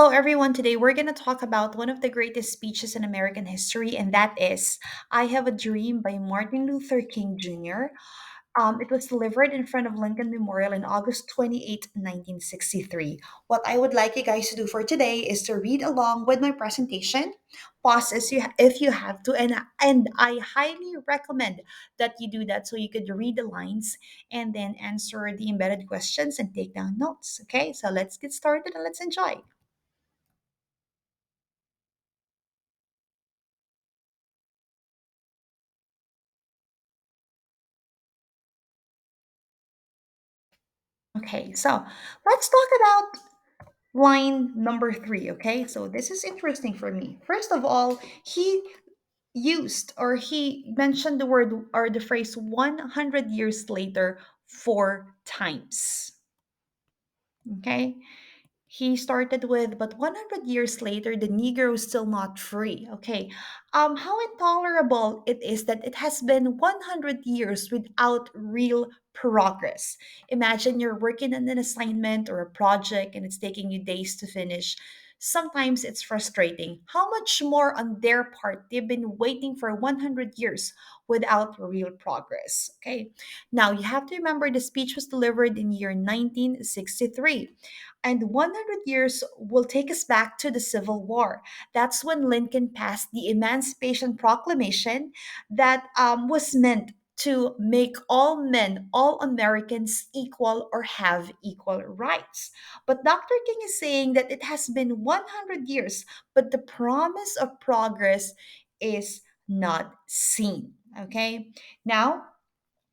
Hello, everyone. Today we're going to talk about one of the greatest speeches in American history, and that is I Have a Dream by Martin Luther King Jr. It was delivered in front of Lincoln Memorial on August 28th, 1963. What I would like you guys to do for today is to read along with my presentation. Pause if you have to, and I highly recommend that you do that so you could read the lines and then answer the embedded questions and take down notes. Okay, so let's get started and let's enjoy. Okay, so let's talk about line number three. Okay, so this is interesting for me. First of all, he he mentioned the word or the phrase 100 years later four times. Okay, he started with, but 100 years later, the Negro is still not free. Okay. How intolerable it is that it has been 100 years without real progress. Imagine you're working on an assignment or a project and it's taking you days to finish. Sometimes it's frustrating. How much more on their part? They've been waiting for 100 years without real progress. Okay. Now you have to remember the speech was delivered in year 1963. And 100 years will take us back to the Civil War. That's when Lincoln passed the Emancipation Proclamation that was meant to make all men, all Americans equal or have equal rights. But Dr. King is saying that it has been 100 years, but the promise of progress is not seen. Okay? Now,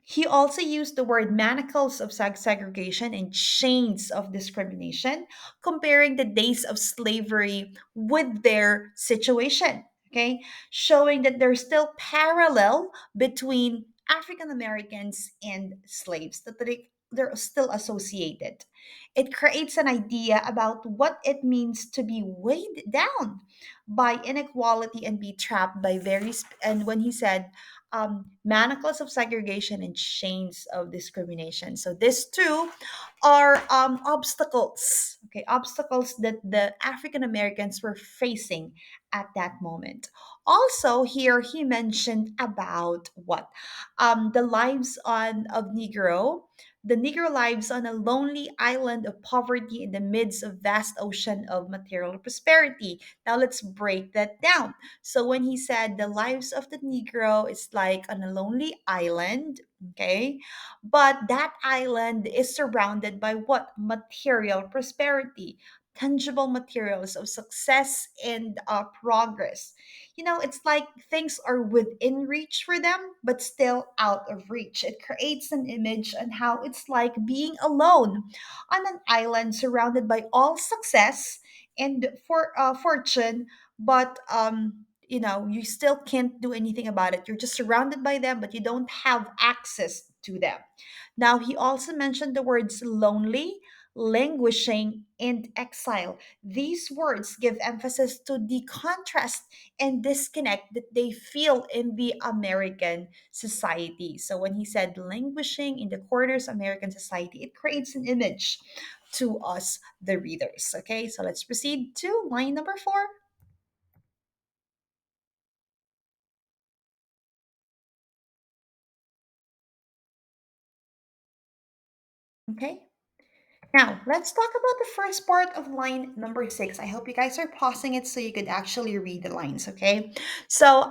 he also used the word manacles of segregation and chains of discrimination, comparing the days of slavery with their situation. Okay, showing that there's still parallel between African Americans and slaves, that they're still associated. It creates an idea about what it means to be weighed down by inequality and be trapped by and when he said manacles of segregation and chains of discrimination. So these two are obstacles, okay, obstacles that the African Americans were facing at that moment. Also, here he mentioned about what the lives on of Negro. The Negro lives on a lonely island of poverty in the midst of vast ocean of material prosperity. Now let's break that down. So when he said the lives of the Negro is like on a lonely island, okay, but that island is surrounded by what? Material prosperity, tangible materials of success and progress. You know, it's like things are within reach for them, but still out of reach. It creates an image on how it's like being alone on an island surrounded by all success and fortune, but you know, you still can't do anything about it. You're just surrounded by them, but you don't have access to them. Now, he also mentioned the words lonely, languishing, and exile. These words give emphasis to the contrast and disconnect that they feel in the American society. So when he said languishing in the corners of American society, it creates an image to us, the readers. Okay, so let's proceed to line number four. Okay. Now, let's talk about the first part of line number six. I hope you guys are pausing it so you could actually read the lines, okay? So,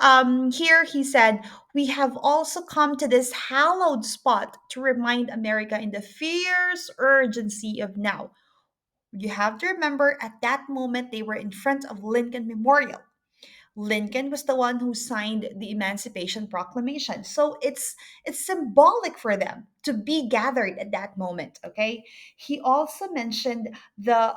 here he said, we have also come to this hallowed spot to remind America in the fierce urgency of now. You have to remember at that moment they were in front of Lincoln Memorial. Lincoln was the one who signed the Emancipation Proclamation. So it's symbolic for them to be gathered at that moment, okay? He also mentioned the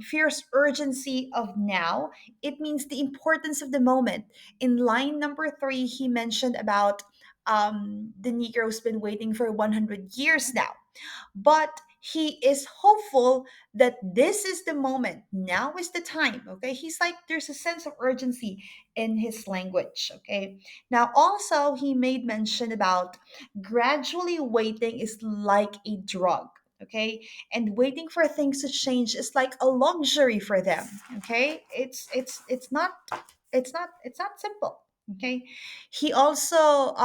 fierce urgency of now. It means the importance of the moment. In line number three, he mentioned about the Negro's been waiting for 100 years now, but he is hopeful that this is the moment. Now is the time. Okay. He's like, there's a sense of urgency in his language. Okay. Now, also, he made mention about gradually waiting is like a drug. okay? And waiting for things to change is like a luxury for them, okay? It's not simple. Okay. He also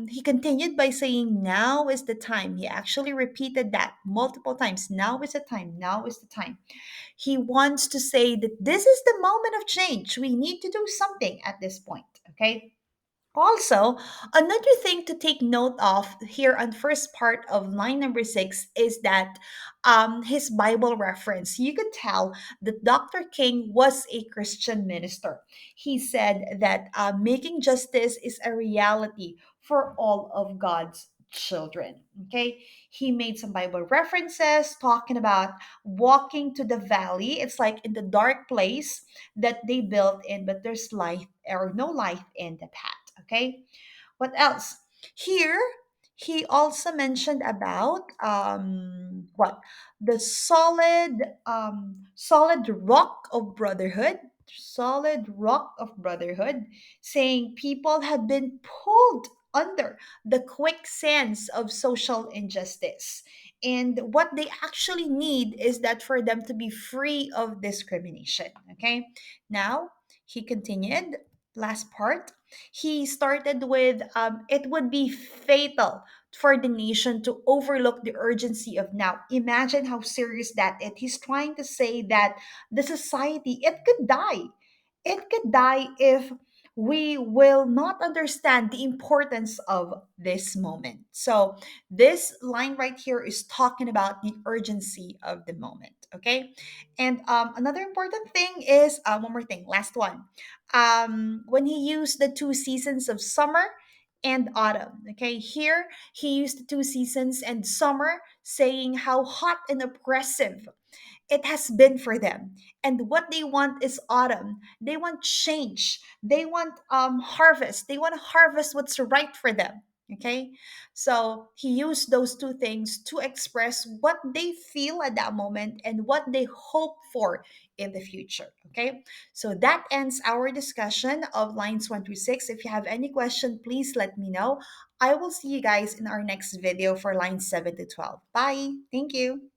he continued by saying, now is the time. He actually repeated that multiple times. Now is the time. Now is the time. He wants to say that this is the moment of change. We need to do something at this point. Okay. Also, another thing to take note of here on first part of line number 6 is that his Bible reference. You could tell that Dr. King was a Christian minister. He said that making justice is a reality for all of God's children. Okay, he made some Bible references talking about walking to the valley. It's like in the dark place that they built in, but there's light or no light in the path. Okay, what else? Here, he also mentioned about what the solid rock of brotherhood, solid rock of brotherhood, saying people have been pulled under the quicksands of social injustice. And what they actually need is that for them to be free of discrimination. Okay. Now, he continued, last part. He started with it would be fatal for the nation to overlook the urgency of now. Imagine how serious that is. He's trying to say that the society, it could die. It could die if we will not understand the importance of this moment. So, this line right here is talking about the urgency of the moment. Okay. And another important thing is one more thing, last one, when he used the two seasons of summer and autumn. Okay, here he used the two seasons and summer, saying how hot and oppressive it has been for them. And what they want is autumn. They want change. They want harvest. They want to harvest what's right for them. Okay? So he used those two things to express what they feel at that moment and what they hope for in the future. Okay? So that ends our discussion of lines 1 through 6. If you have any question, please let me know. I will see you guys in our next video for lines 7 to 12. Bye. Thank you.